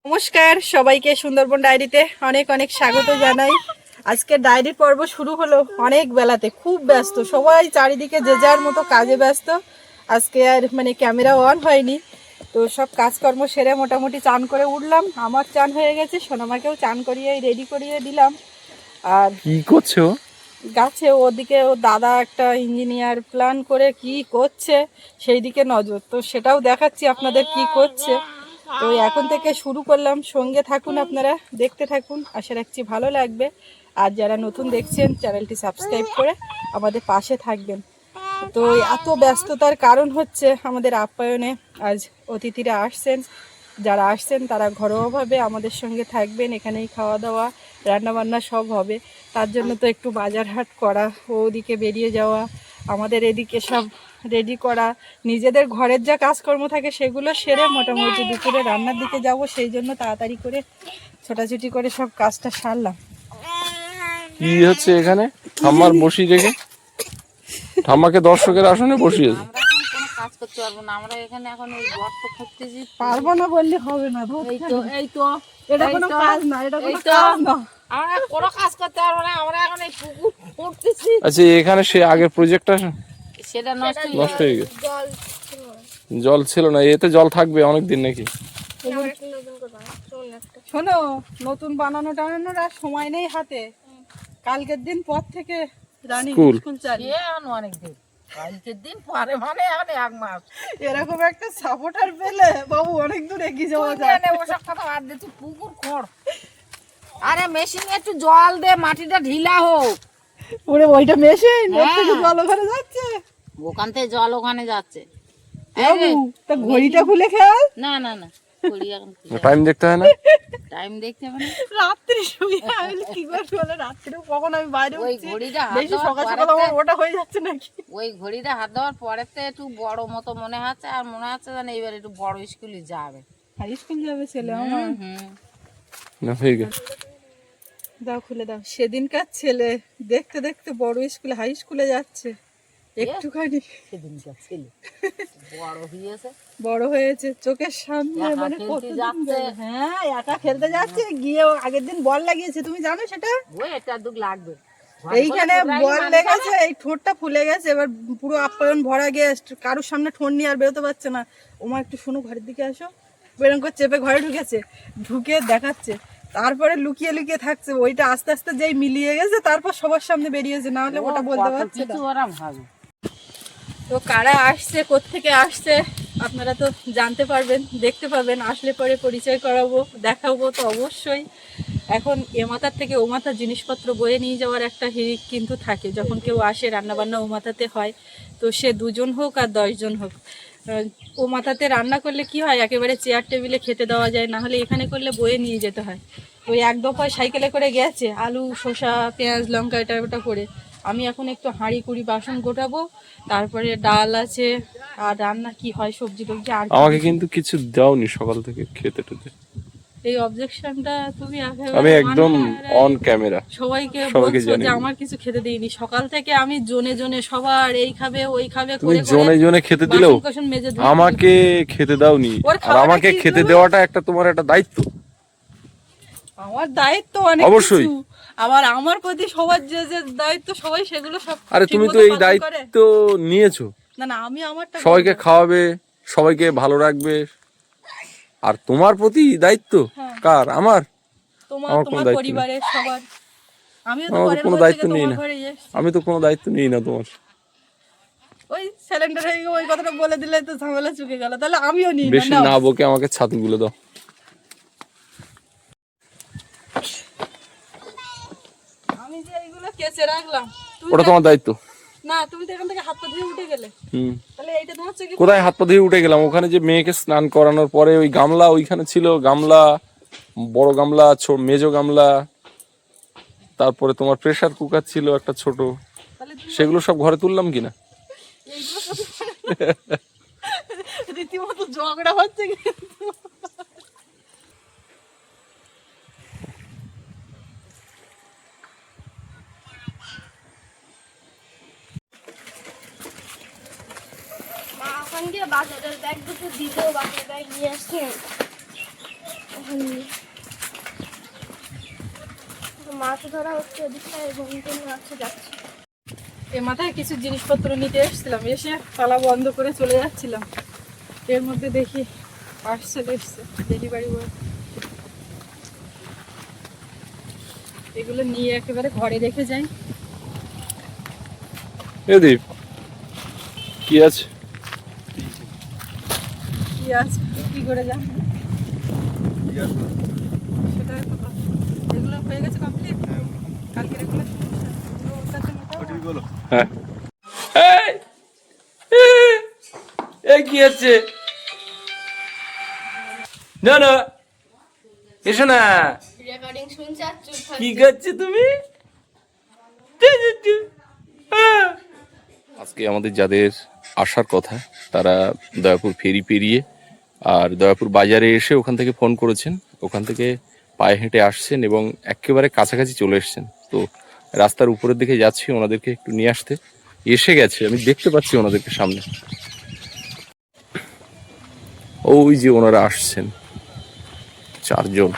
নমস্কার সবাইকে সুন্দরবন ডায়েরিতে অনেক অনেক স্বাগত জানাই। আজকে ডায়েরি পর্ব শুরু হলো অনেক বেলাতে, খুব ব্যস্ত সবাই, চারিদিকে যে যার মতো কাজে ব্যস্ত। আজকে আর ক্যামেরা অন হয়নি, তো সব কাজকর্ম সেরে মোটামুটি চান করে উঠলাম। আমার চান হয়ে গেছে, সোনামাকেও চান করিয়ে রেডি করিয়ে দিলাম। আর কি করছো? গাছে ওদিকে ও দাদা একটা ইঞ্জিনিয়ার প্ল্যান করে কি করছে সেই দিকে নজর, তো সেটাও দেখাচ্ছি আপনাদের কি করছে। তো এখন থেকে শুরু করলাম, সঙ্গে থাকুন, আপনারা দেখতে থাকুন, আশা রাখছি ভালো লাগবে। আর যারা নতুন দেখছেন চ্যানেলটি সাবস্ক্রাইব করে আমাদের পাশে থাকবেন। তো এত ব্যস্ততার কারণ হচ্ছে আমাদের আপ্যায়নে আজ অতিথিরা আসছেন। যারা আসছেন তারা ঘরোয়াভাবে আমাদের সঙ্গে থাকবেন, এখানেই খাওয়া দাওয়া রান্নাবান্না সব হবে। তার জন্য তো একটু বাজার হাট করা, ওদিকে বেরিয়ে যাওয়া, আমাদের এদিকে সব রেডি করা, নিজেদের ঘরের যা কাজকর্ম থাকে সেগুলো সেরে মোটামুটি দুপুরে রান্নার দিকে যাব, সেই জন্য তাড়াতাড়ি করে ছোটাছুটি করে সব কাজটা সারলাম। কি হচ্ছে এখানে? ঠাম্মার বসি রেখে ঠাম্মাকে দর্শকের আসনে বসিয়েছে। কাজ করতে পারবো না আমরা এখানে এখন ওই গর্ত খুঁড়তেছি। পারবো না বললে হবে না, এই তো এটা কোনো কাজ না, এটা কোনো কাজ না। আমরা কোনো কাজ করতে পারবো না, আমরা এখন এই পুকুর খুঁড়তেছি। আচ্ছা, এখানে সে আগের প্রজেক্টটা সেটা নষ্ট হয়ে গেছে, জল ছিল না। এতে জল থাকবে অনেকদিন নাকি? শোনো, নতুন বানানো টানানোর আর সময় নেই হাতে। কালকের দিন পর থেকে রানী স্কুল চালু। অনেকদিন কালকের দিন পরে মানে এখন 1 মাস। এরকম একটা সাপোর্টার পেলে বাবু অনেক দূর এগিয়ে যাওয়া যায়। ওসব কথা বাদ দে, তুই পুকুর খোঁড়। আরে মেশিনে একটু জল দে, মাটিটা ঢিলা হোক। ওরে ওইটা মেশিন, ওর থেকে জল ওখানে যাচ্ছে। ওখান থেকে জল ওখানে যাচ্ছে। বাবু তা ঘড়িটা খুলে খেয়াল। না না না, ঘড়ি এখন টাইম দেখতে হয় না? টাইম দেখতে হবে না। রাত্রি শুয়ে আমি কি করে বলে রাত্রিও কখন আমি বাইরে ওই উঠছি, ঘড়িটা হাত বেশি দেওয়ার সকাল সকাল পরেতে- আমার ওটা হয়ে যাচ্ছে নাকি? ওই ঘড়িটা হাত দেওয়ার পরে তো একটু বড় মতো মনে হচ্ছে, আর মনে হচ্ছে যেন এইবার একটু বড় স্কুলে যাবে। হাই স্কুল যাবে ছেলে আমার। হুম না, হয়ে গেছে। দাও খুলে দাও। সেদিনকার ছেলে দেখতে দেখতে বড় স্কুলে, হাই স্কুলে যাচ্ছে। একটুখানি সেদিনকার ছেলে বড় হয়েছে, বড় হয়েছে চোখের সামনে, একা মানে খেলতে কতদিন যাচ্ছে। গেল। হ্যাঁ একা খেলতে যাচ্ছে, গিয়ে ও আগের দিন বল লাগিয়েছে, তুমি জানো সেটা? ওই এটা দুঃখ লাগবে। এইখানে বল লেগেছে, এই ঠোঁটটা ফুলে গেছে, এবার পুরো আপ্যায়ন ভরা গিয়ে কারোর সামনে ঠোঁট নিয়ে আর বেরোতে পারছে না। ওমা একটু শোনো, ঘরের দিকে আসো। বেরম করে চেপে ঘরে ঢুকেছে, ঢুকে দেখাচ্ছে, তারপরে লুকিয়ে লুকিয়ে থাকছে। ওইটা আস্তে আস্তে যেই মিলিয়ে গেছে তারপর সবার সামনে বেরিয়েছে, না হলে ওটা বলতে পারছে না। ওরা ভাবে তো কারা আসছে, কোত্থেকে আসছে আপনারা তো জানতে পারবেন, দেখতে পাবেন, আসলে পরে পরিচয় করাবো, দেখাবো তো অবশ্যই। এখন এ মাথার থেকে ও মাথার জিনিসপত্র বয়ে নিয়ে যাওয়ার একটা হিড়িক কিন্তু থাকে, যখন কেউ আসে রান্নাবান্না ও মাথাতে হয়, তো সে 2 জন হোক আর 10 জন হোক। ও মাথাতে রান্না করলে কি হয়, একেবারে চেয়ার টেবিলে খেতে দেওয়া যায়, না হলে এখানে করলে বয়ে নিয়ে যেতে হয়। ওই এক দফায় সাইকেলে করে গেছে, আলু শসা পেঁয়াজ লঙ্কা এটা ওটা করে। আমি এখন একটু হাঁড়ি কুড়ি বাসন গোটাবো, তারপরে ডাল আছে, আর রান্না কি হয় সবজি টবজি। আর আমাকে কিন্তু কিছু দাওনি সকাল থেকে খেতে টেতে। এই অবজেকশনটা তুমি আমি একদম অন ক্যামেরা সবাইকে সবাইকে বলছো জানি যে আমার কিছু খেতে দিইনি। সকাল থেকে আমি জোনে জোনে সবার এই খাবে ওই খাবে তুমি করে জনে জনে খেতে দিলেও বাসন মেজে ধুয়ে আমাকে খেতে দাওনি। ওর আর খাওয়াটা আমাকে কি খেতে তুমি? দেওয়াটা একটা তোমার একটা দায়িত্ব। আমার দায়িত্ব অনেক অবশ্যই। কিছু, আবার আমার প্রতি সবার যে যে দায়িত্ব সবাই সেগুলো সব আরে তুমি তো ঠিকমতো এই পালন করে। দায়িত্ব নিয়েছো, না না, আমি আমারটা সবাইকে বলবো। খাওয়াবে, সবাইকে ভালো রাখবে। আর তোমার প্রতি দায়িত্ব হ্যাঁ। কার? আমার তোমার আমার কোনো তোমার দায়িত্ব নেই। পরিবারের সবার। আমিও তো আমার তো পরের কোনো ঘর দায়িত্ব থেকে নেই তোমার না। ঘরে এসেছি। আমি তো কোনো দায়িত্ব নিই না তোমার। ওই সিলিন্ডার হয়ে গিয়ে ওই কথাটা বলে দিলে তো ঝামেলা চুকে গেল, তাহলে আমিও নিই না। বেশি না বকে আমাকে ছাতুগুলো দাও। আমি যে এইগুলো কেচে রাখলাম, তুমি ওটা তো- তোমার দায়িত্ব। না তুমি তো এখান থেকে হাত পা ধুয়ে উঠে গেলে, হুম। তাহলে এইটা তোমার চোখে কোথায় হাত পা ধুয়ে উঠে গেলাম? ওখানে যে মেয়েকে স্নান করানোর পরে ওই গামলা ওইখানে ছিল, গামলা, বড় গামলা, মেজো গামলা, তারপরে তোমার প্রেসার কুকার ছিল একটা ছোট, তাহলে তুমি সেগুলো সব ঘরে তুললাম কিনা? এইগুলো রীতিমতো ঝগড়া হচ্ছে কিন্তু। মা ওখান দিয়ে বাজারের ব্যাগ দুটো দিতেও বাজারের ব্যাগ নিয়ে আসছে। মাছ ধরা হচ্ছে ওদিকটা এবং মাছে যাচ্ছে। এ মাথায় কিছু জিনিসপত্র নিতে এসেছিলাম, এসে তালা বন্ধ করে চলে যাচ্ছিলাম, এর মধ্যে দেখি পার্সেল এসছে ডেলিভারি বয়। এগুলো নিয়ে একেবারে ঘরে রেখে যাই। দীপ কি আছে? কি আছে কি করে যান সেটা তো কথা। এগুলো হয়ে গেছে কমপ্লিট, কালকে এগুলো ওর কাছে মোটামুটি। হ্যাঁ এই কি আছে? না না এসো না। রেকর্ডিং শুনছে আর চুপ কি করছো তুমি? আজকে আমাদের যাদের আসার কথা তারা দয়াপুর ফেরি পেরিয়ে আর দয়াপুর বাজারে এসে ওখান থেকে ফোন করেছেন, ওখান থেকে পায়ে হেঁটে আসছেন এবং একেবারে কাছাকাছি চলে এসছেন। তো রাস্তার উপরের দিকে যাচ্ছি ওনাদেরকে একটু নিয়ে আসতে। এসে গেছে, আমি দেখতে পাচ্ছি ওনাদেরকে সামনে। ওই যে ওনারা আসছেন, 4 জন।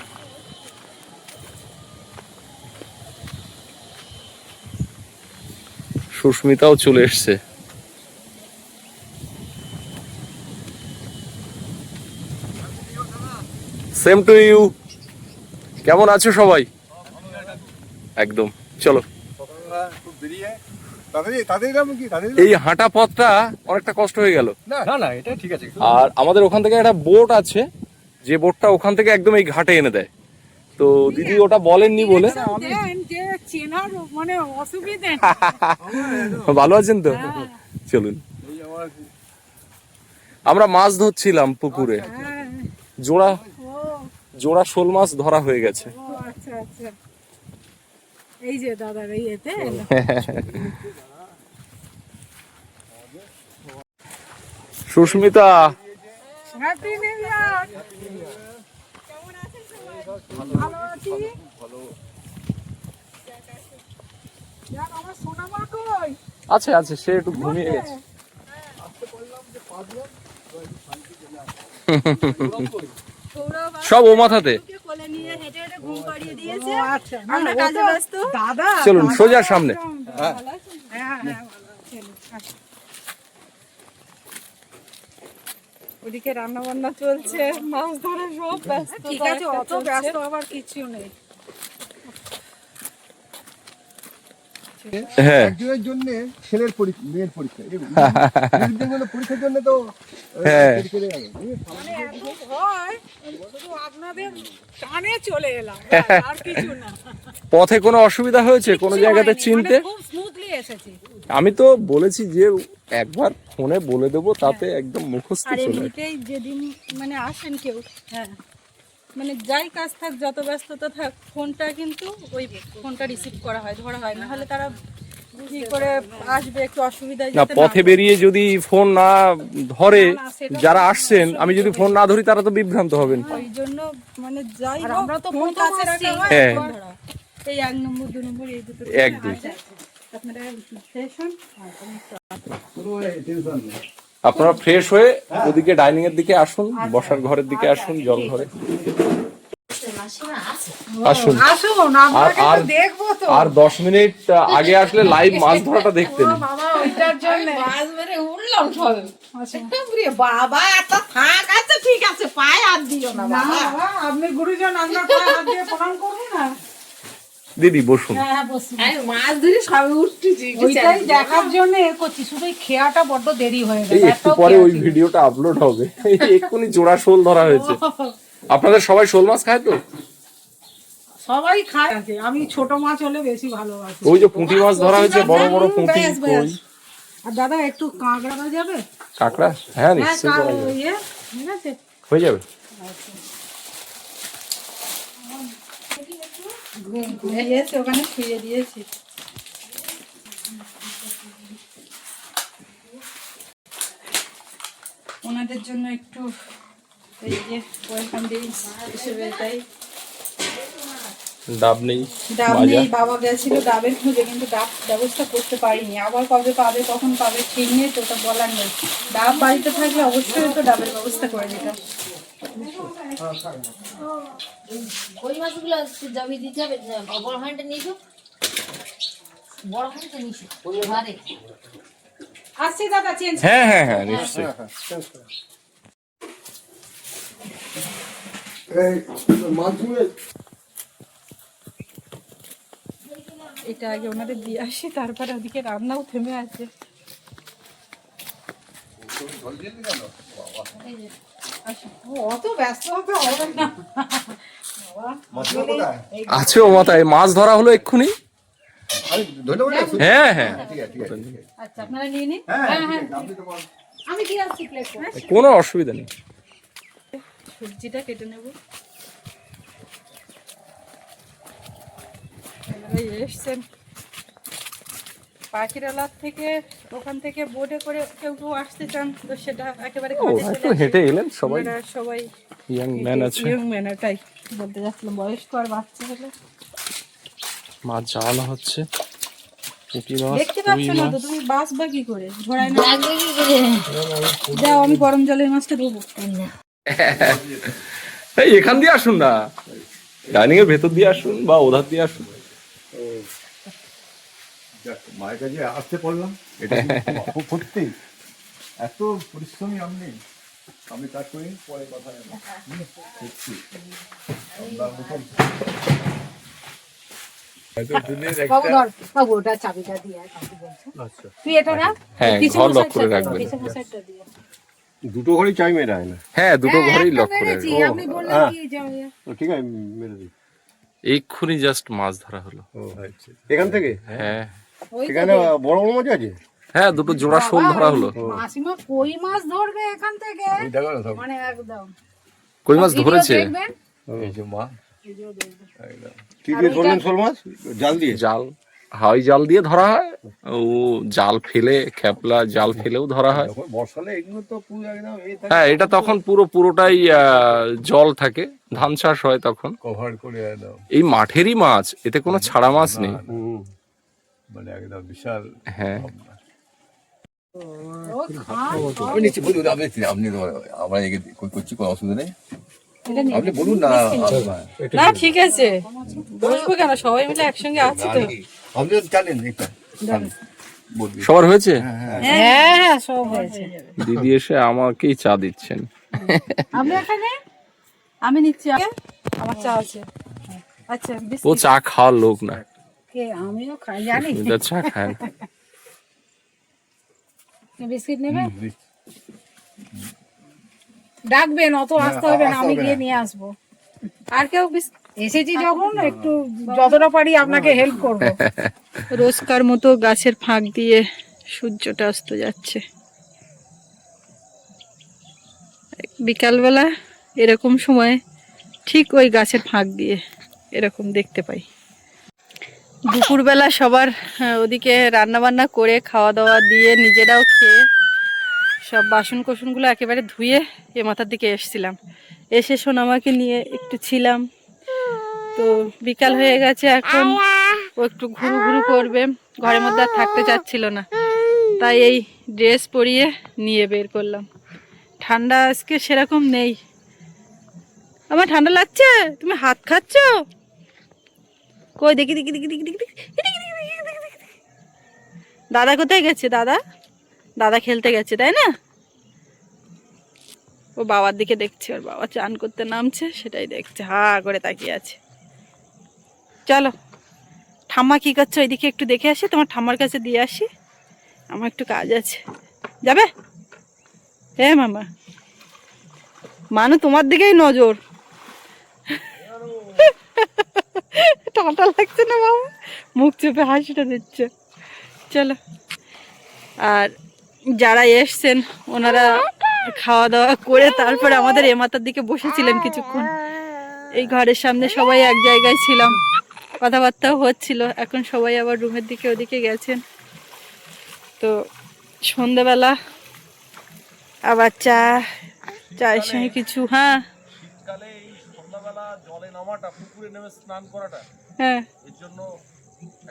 সুস্মিতাও চলে এসছে। Same to you. কেমন আছো সবাই? একদম চলো। এই হাঁটা পথটা অনেকটা কষ্ট হয়ে গেল। না না এটা ঠিক আছে। আর আমাদের ওখান থেকে একটা বোট আছে, যে বোটটা ওখান থেকে একদম এই ঘাটে এনে দেয়। তো দিদি ওটা বলেননি বলে। মানে অসুবিধে ভালো আছেন তো? চলুন। আমরা মাছ ধরছিলাম পুকুরে, জোড়া জোড়া শোল মাছ ধরা হয়ে গেছে। আচ্ছা আচ্ছা, এই যে দাদার এই এতে সুস্মিতা হ্যাপি নিউ ইয়ার। কেমন আছেন সবাই? ভালো আছি। যাক, আমার সোনা মা কই? আছে আছে, সে একটু ঘুমিয়ে গেছে। সব ও মাথাতে। কোলে নিয়ে হেঁটে হেঁটে ঘুম পাড়িয়ে দিয়েছে। আচ্ছা, আমরা কাজে ব্যস্ত। দাদা চলুন সোজা সামনে। হ্যাঁ হ্যাঁ ভালো আছি। চলুন, আসুন। ওদিকে রান্না বান্না চলছে, মাছ ধরা সব ব্যস্ত। ঠিক আছে, অত ব্যস্ত আবার কিছু নেই। হ্যাঁ একজনের জন্য ছেলের মেয়ের পরীক্ষা, পরীক্ষার জন্য তো হ্যাঁ চলে যাবে। মানে এত ভয়, শুধু আপনাদের টানে চলে এলাম, আর কিছু না। পথে কোনো অসুবিধা হয়েছে কোনো জায়গাতে চিনতে? খুব স্মুথলি এসেছি। আমি তো বলেছি যে একবার ফোনে বলে দেবো, তাতে একদম মুখস্থ আর চলে আসে। এমনিতেই যেদিন মানে আসেন কেউ, হ্যাঁ মানে যাই কাজ থাক, যত ব্যস্ততা থাক, ফোনটা কিন্তু ওই ফোনটা রিসিভ করা হয়, ধরা হয় না। হলে তারা কি করে আসবে, একটু অসুবিধায় না যেতে পথে না। বেরিয়ে যদি ফোন না ধরে, না, সেটা যারা তো আসছেন, আমি যদি ফোন না ধরি তারা তো বিভ্রান্ত হবেন। ওই জন্য মানে যাই আর হোক, আমরা তো ফোন প্রথম কাছে আসছি। রাখা হয়, হ্যাঁ। ফোন ধরা হয়। এই 1 নম্বর 2 নম্বর এই দুটো একদম। আপনারা ফ্রেশ হন। আপনারা ফ্রেশ হয়ে ওদিকে ডাইনিং এর দিকে আসুন, বসার ঘরের দিকে আসুন, জল ঘরে আসুন। আসুন, আর আর দেখবো তো। আর 10 মিনিট আগে আসলে লাইভ মাছ ধরাটা দেখতেন। বাবা ওইটার জন্য মাছ মেরে উঠলাম সবে। বাবা এত থাক, আচ্ছা ঠিক আছে, পায়ে হাত দিও না না বাবা। বাবা, আপনি গুরুজন, আমরা পায়ে হাত দিয়ে প্রণাম করবো না? দিদি বসুন। হ্যাঁ বসুন। আমি মাছ ধরে সবে উঠতেছি। ওইটাই দেখার জন্য এ করছি, শুধু এই খেয়াটা বড্ড দেরি হয়ে এই গেল। একটু পরে ওই ভিডিওটা আপলোড হবে। এই এক্ষুনি জোড়া শোল ধরা হয়েছে। আপনাদের সবাই শোল মাছ খায় তো? সবাই খায় আছে, আমি ছোট মাছ হলে বেশি ভালোবাসি। ওই যে পুঁটি মাছ ধরা হয়েছে, বড় বড় পুঁটি। ব্যাস, ব্যাস। কই আর দাদা একটু কাঁকড়া যাবে? কাঁকড়া? হ্যাঁ হ্যাঁ, নিশ্চয়ই করা যাবে। ইয়ে, ঠিক আছে। হয়ে যাবে। দিয়েছি, ওখানে শুয়ে দিয়েছি। ওনাদের জন্য একটু এই যে ওয়েলকাম ড্রিঙ্কস হিসেবে তাই। ডাব নেই, ডাব মাজা। নেই, বাবা গেছিল ডাবের খুঁজে, কিন্তু ডাব ব্যবস্থা করতে পারিনি। আবার কবে পাবে, কখন পাবে ঠিক নেই, তো ওটা বলার নেই। ডাব বাড়িতে থাকলে অবশ্যই তো ডাবের ব্যবস্থা করে দিতাম। ওই মাছগুলো যাবি দিতে হবে, বড় হাঁড়িটা নিয়ে এসো, বড় হাঁড়িটা নিয়ে এসো ঘরে। আসছি দাদা, চেঞ্জ। হ্যাঁ হ্যাঁ হ্যাঁ নিশ্চয়ই। এই মাছগুলো এটা আগে ওনাদের দিয়ে আসি, তারপরে ওদিকে রান্নাও থেমে আছে। অত ব্যস্ত হতে হবে না। মাছগুলো কোথায়? আছে ও মাথায় মাছ ধরা হলো এক্ষুনি। আমি ধন্যবাদ। হ্যাঁ হ্যাঁ ঠিক আছে, ঠিক আছে, ঠিক আছে। আচ্ছা, আপনারা নিয়ে নিন। হ্যাঁ, হ্যাঁ হ্যাঁ, আপনি তো বল। আমি দিয়ে আসছি প্লেট। কোনো অসুবিধা নেই। সবজিটা কেটে নেব। এনারা এসছেন পাখিরালার থেকে, ওখান থেকে বোটে করে কেউ কেউ আসতে চান, তো সেটা একেবারে ঘাটে ওরা চলে তো আসে। হেঁটে এলেন সবাই, ওনারা সবাই ইয়াং ম্যান আছে। ইয়ং ম্যানারটাই বলতে যাচ্ছিলাম, বয়স্ক আর বাচ্চা হলে মাছ জ্বালানো হচ্ছে, পুঁটি মাছ, দেখতে রুই পাচ্ছ না তো, মাছ। তুমি বাস বা কি করে ঘোড়ায় না? লাগবে কি করে? যাও, আমি গরম জলের মাছটা ধোবো। এই এখান দিয়ে আসুন না, ডাইনিং এর ভেতর দিয়ে আসুন বা ওধার দিয়ে আসুন। যাক, মায়ের কাছে আসতে পারলাম, এটা কিন্তু খুব সত্যি এত পরিশ্রমী আমি কাজ করি, পরে কথা হবে। সত্যি আমরা মতন বাবু ধর, বাবু ওটা চাবিটা দিয়ে আয়, কাকু বলছে। তুই এটা রাখ, হ্যাঁ, পিছনে ঘর লক সাইডটা করে দিয়ে, রাখবেন। পিছনে সাইডটা দিয়ে। দুটো ঘরেই চাই মেরে হয় না। হ্যাঁ, দুটো ঘরেই লক একটা করে মেরেছি, রাখবেন। আপনি বললেন কি যাবে? ঠিক আছে, মেরে দিই। এক্ষুনি জাস্ট মাছ ধরা হলো। ও আচ্ছা, এখান থেকে হ্যাঁ ওই তো এখানে বড় বড় মাছ আছে। হ্যাঁ, দুটো জোড়া শোল ধরা হলো। মাসিমা কই মাছ ধরবে এখান থেকে, ওই দেখো না সব। মানে একদম কই মাছ ধরেছে? দেখবেন, এই যে মা, ভিডিও দেখবেন। কি দিয়ে ধরলেন শোল মাছ? জাল দিয়ে? জাল, হাই জাল দিয়ে ধরা হয়। ও জাল ফেলে, খেপলা জাল ফেলেও ধরা হয়। যখন বর্ষালে এগুলো তো পুরো একদম হ্যাঁ, এটা তখন পুরোটাই জল থাকে, ধান চাষ হয় তখন। কভার করে একদম। এই মাঠেরই মাছ, এতে কোনো ছাড়া মাছ নেই। মানে একদম বিশাল। হ্যাঁ, ও খান, আমি নিচ্ছি, বলুন আপনি আমরা করছি, কোনো অসুবিধা নেই, এটা নিয়ে আপনি বলুন না। না ঠিক আছে, বসবো কেন, সবাই মিলে একসঙ্গে আছি তো। আপনি তো জানেন এটা বলবি। সবার হয়েছে? হ্যাঁ হ্যাঁ সব হয়েছে। দিদি এসে আমাকেই চা দিচ্ছেন। আপনি এখানে আমি নিচ্ছি আগে, আমার চা আছে। আচ্ছা, ও বিস্কিট। চা খাওয়ার লোক না, কে? আমিও খাই, জানি। সুমিতা চা খায় না। বিস্কিট নেবে? ডাকবেন, অত আসতে হবে না, আমি গিয়ে নিয়ে আসবো। আর কেউ বিস্কিট? এসেছি যখন একটু যতটা পারি আপনাকে হেল্প করবো। রোজকার মতো গাছের ফাঁক দিয়ে সূর্যটা অস্ত যাচ্ছে। বিকালবেলা এরকম সময় ঠিক ওই গাছের ফাঁক দিয়ে এরকম দেখতে পাই। দুপুরবেলা সবার ওদিকে রান্নাবান্না করে, খাওয়া দাওয়া দিয়ে, নিজেরাও খেয়ে, সব বাসন কোসনগুলো একেবারে ধুয়ে এ মাথার দিকে এসছিলাম। এসে সোনামাকে নিয়ে একটু ছিলাম। তো বিকাল হয়ে গেছে, এখন ও একটু ঘুরু ঘুরু করবে, ঘরের মধ্যে আর থাকতে চাচ্ছিল না, তাই এই ড্রেস পরিয়ে নিয়ে বের করলাম। ঠান্ডা আজকে সেরকম নেই। আমার ঠান্ডা লাগছে, তুমি হাত খাচ্ছ? কই দেখি দেখি দেখি দেখি দেখি দেখি। দাদা কোথায় গেছে? দাদা দাদা খেলতে গেছে, তাই না? ও বাবার দিকে দেখছে, ওর বাবা চান করতে নামছে, সেটাই দেখছে, হা করে তাকিয়ে আছে। চলো, ঠাম্মা কি করছো ওইদিকে একটু দেখে আসি, তোমার ঠাম্মার কাছে দিয়ে আসি, আমার একটু কাজ আছে। যাবে? হ্যাঁ মামা, মানু তোমার দিকেই নজর। টাটা লাগছে না মামা? মুখ চেপে হাসিটা দিচ্ছে। চলো, আর যারা এসছেন ওনারা খাওয়া দাওয়া করে তারপরে আমাদের এ মাথার দিকে বসেছিলেন কিছুক্ষণ। এই ঘরের সামনে সবাই এক জায়গায় ছিলাম, কথাবার্তাও হচ্ছিল। এখন সবাই আবার রুমের দিকে ওদিকে গেছেন। তো সন্ধ্যেবেলা আবার চায়ের সঙ্গে কিছু, হ্যাঁ শীতকালে এই সন্ধ্যাবেলা জলে নামাটা, পুকুরে নেমে স্নান করাটা, হ্যাঁ, এর জন্য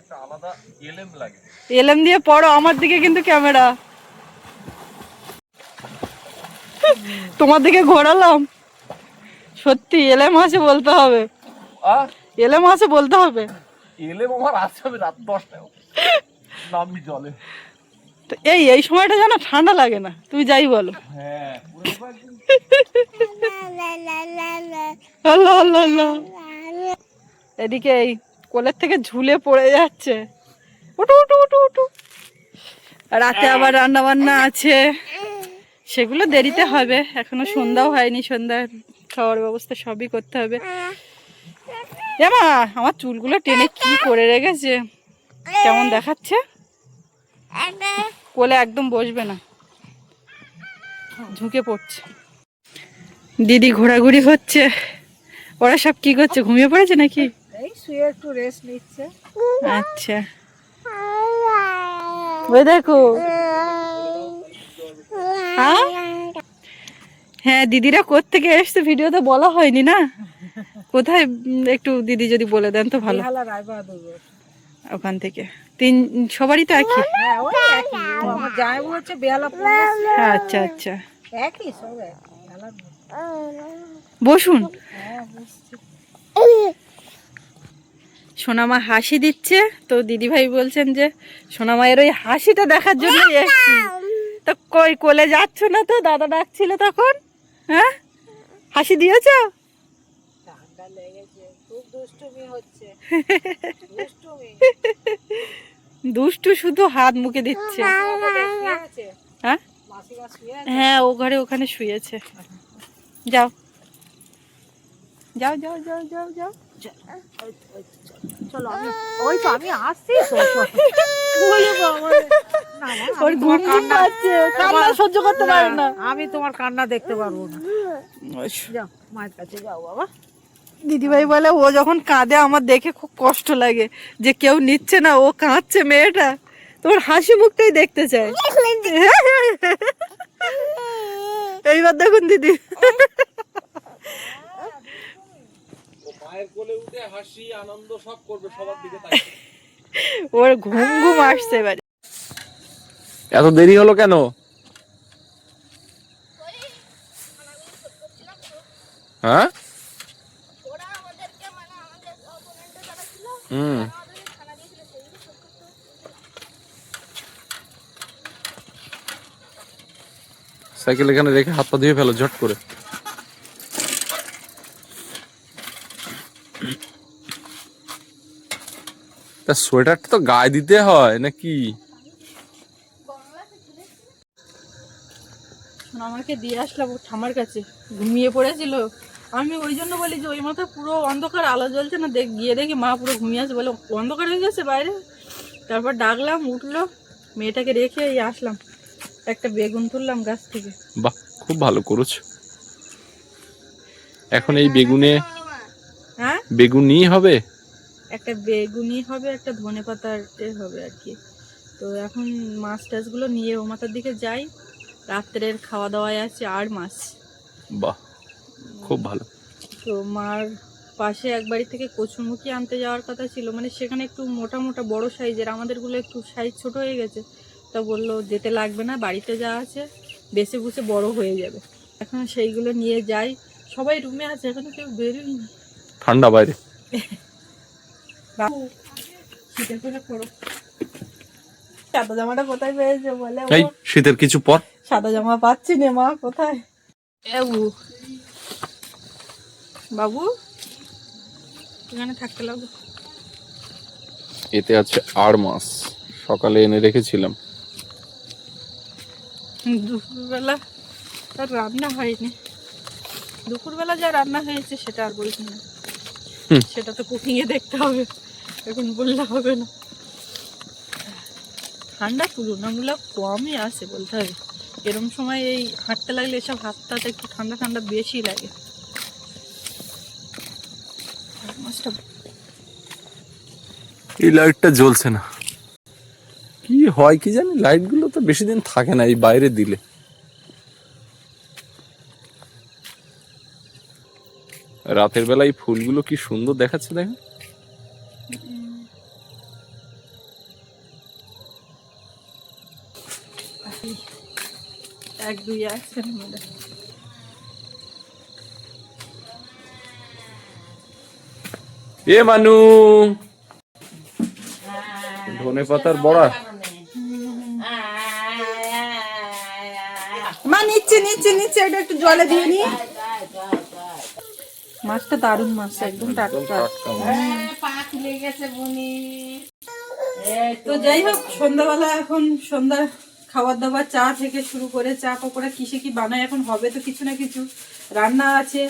একটা আলাদা এলেম লাগে। এলএম দিয়ে পড়ো, আমার দিকে কিন্তু ক্যামেরা, তোমার দিকে ঘোরালাম। সত্যি এলে মাসে বলতে হবে, এলে মাসে বলতে হবে। এলে আমার আছে, আমি রাত 10টায় নামবি জলে। তো এই সময়টা যেন ঠান্ডা লাগে না, তুমি যাই বলো। হ্যাঁ আল্লাহ আল্লাহ আল্লাহ। এদিকে এই কোলের থেকে ঝুলে পড়ে যাচ্ছে। উঠু উঠু উঠু উঠু। রাতে আবার রান্না বান্না আছে, সেগুলো দেরিতে হবে, এখনো সন্ধ্যাও হয়নি, সন্ধ্যার খাওয়ার ব্যবস্থা সবই করতে হবে। মা আমার চুলগুলো টেনে কি করে রেখেছে, কেমন দেখাচ্ছে। কোলে একদম বসবে না, ঝুঁকে পড়ছে। দিদি ঘোরাঘুরি হচ্ছে, ওরা সব কি করছে, ঘুমিয়ে পড়েছে নাকি? এই শুয়ে একটু রেস্ট নিচ্ছে। আচ্ছা, ওই দেখো। হ্যাঁ দিদিরা কোত্থেকে এসছে ভিডিওতে বলা হয়নি না, কোথায় একটু দিদি যদি বলে দেন তো ভালো। রায়বাহাদুর, ওখান থেকে সবারই তো একই। হ্যাঁ ওই একই, ও আমার জামাইবাবু হচ্ছে বেহালাপুর। আচ্ছা আচ্ছা, একই সব একই। বসুন। সোনামা হাসি দিচ্ছে, তো দিদিভাই বলছেন যে সোনামায়ের ওই হাসিটা দেখার জন্য এসছি। তো কই কোলে যাচ্ছ না তো, দাদা ডাকছিল তখন, হ্যাঁ হাসি দিয়েছ? ঠান্ডা লেগেছে, খুব দুষ্টুমি হচ্ছে। দুষ্টু শুধু হাত মুখে দিচ্ছে। হ্যাঁ মাসিমা শুয়ে হ্যাঁ ও ঘরে ওখানে শুয়েছে। যাও যাও যাও যাও যাও যাও। চলো, ওই তো আমি আসছি তো। ওর ঘুম ঘুম পাচ্ছে, কান্না সহ্য করতে পারে না। আমি তোমার কান্না দেখতে পারবো না। যাও মায়ের কাছে যাও বাবা। দিদিভাই বলে ও যখন কাঁদে আমার দেখে খুব কষ্ট লাগে, যে কেউ নিচ্ছে না, ও কাঁদছে মেয়েটা, তোর হাসি মুখটাই দেখতে চায়। এইবার দেখুন দিদি, মায়ের কোলে উঠে হাসি আনন্দ সব করবে, সবার দিকে তাকিয়ে। ওর ঘুম ঘুম আসছে এবারে। এত দেরি হলো কেন? হ্যাঁ ওরা আমাদেরকে মানে আমাদের অপোনেন্টে যারা ছিল হুম, আমাদেরকে খানা দিয়েছিল, সেইগুলো শোধ করতে সাইকেল এখানে রেখে হাত পা ধুয়ে ফেলো ঝট করে। তা সোয়েটারটা তো গায়ে দিতে হয় নাকি? আমাকে দিয়ে আসলাম ওর ঠামার কাছে, ঘুমিয়ে পড়েছিল। আমি ওই জন্য বলি যে ওই মাথায় পুরো অন্ধকার, আলো জ্বলছে না, গিয়ে দেখি মা পুরো ঘুমিয়ে আছে, বলে অন্ধকার হয়ে গেছে বাইরে। তারপর ডাকলাম, উঠলো, মেয়েটাকে রেখে এই আসলাম, একটা বেগুন তুললাম গাছ থেকে। বাহ, খুব ভালো করেছো। এখন এই বেগুনে হ্যাঁ বেগুনই হবে। একটা বেগুনি হবে, একটা ধনেপাতার হবে আর কি। তো এখন মাছ টাছগুলো নিয়ে ও মাথার দিকে যাই, রাত্রের খাওয়া দাওয়ায় আছে আর মাছ। বাহ, খুব ভালো। তো মার পাশে এক বাড়ি থেকে কচুরমুখী আনতে যাওয়ার কথা ছিল, মানে সেখানে একটু মোটা মোটা বড় সাইজের, আমাদেরগুলো একটু সাইজ ছোট হয়ে গেছে। তা বললো যেতে লাগবে না, বাড়িতে যা আছে বেছে বুছে বড় হয়ে যাবে। এখন সেইগুলো নিয়ে যাই, সবাই রুমে আছে, এখনো কেউ বেরোয়নি। ঠান্ডা বাইরে। শীতের করে পড়ো। সাদা জামাটা কোথায় পেয়েছে বলে, এই শীতের কিছু পর। সাদা জামা পাচ্ছি না মা, কোথায়? বাবু এখানে থাকতে লাগবে। এতে আছে আর মাছ, সকালে এনে রেখেছিলাম। দুপুরবেলা তার রান্না হয়নি, দুপুরবেলা যা রান্না হয়েছে সেটা আর বলছি না, সেটা তো কুকিংয়ে দেখতে হবে, এখন বললে হবে না। ঠান্ডা তুলনামূলক কমই আসে বলতে হবে, এরম সময় এই হাঁটতে লাগলে এসব হাতটাতে একটু ঠান্ডা ঠান্ডা বেশি লাগে। মাছটা এই লাইটটা জ্বলছে না, কি হয় কি জানি, লাইট গুলো তো বেশি দিন থাকে না এই বাইরে দিলে। রাতের বেলা এই ফুলগুলো কি সুন্দর দেখাচ্ছে, দেখো। এক দুই আছে এ মানু, ধনে পাতার বড়া। মা নিচ্ছে নিচ্ছে নিচ্ছে, এটা একটু জলে দিয়ে নি। মাছটা দারুণ মাছ, একদম টাটকা। পা খুলে গেছে বনি। তো যাই হোক, সন্ধ্যাবেলা এখন সন্ধ্যা খাবার দাবার, চা থেকে শুরু করে চা পকোড়া কিসে কি বানায় এখন হবে তো কিছু না কিছু, রান্না আছে,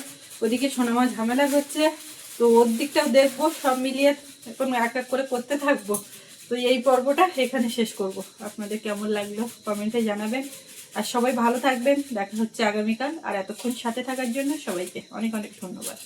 ওদিকে সোনামা ঝামেলা হচ্ছে, তো ওর দিকটাও দেখবো, সব মিলিয়ে এখন এক এক করে করতে থাকবো। তো এই পর্বটা এখানে শেষ করব। আপনাদের কেমন লাগলো কমেন্টে জানাবেন, আর সবাই ভালো থাকবেন। দেখা হচ্ছে আগামীকাল, আর এতক্ষণ সাথে থাকার জন্য সবাইকে অনেক অনেক ধন্যবাদ।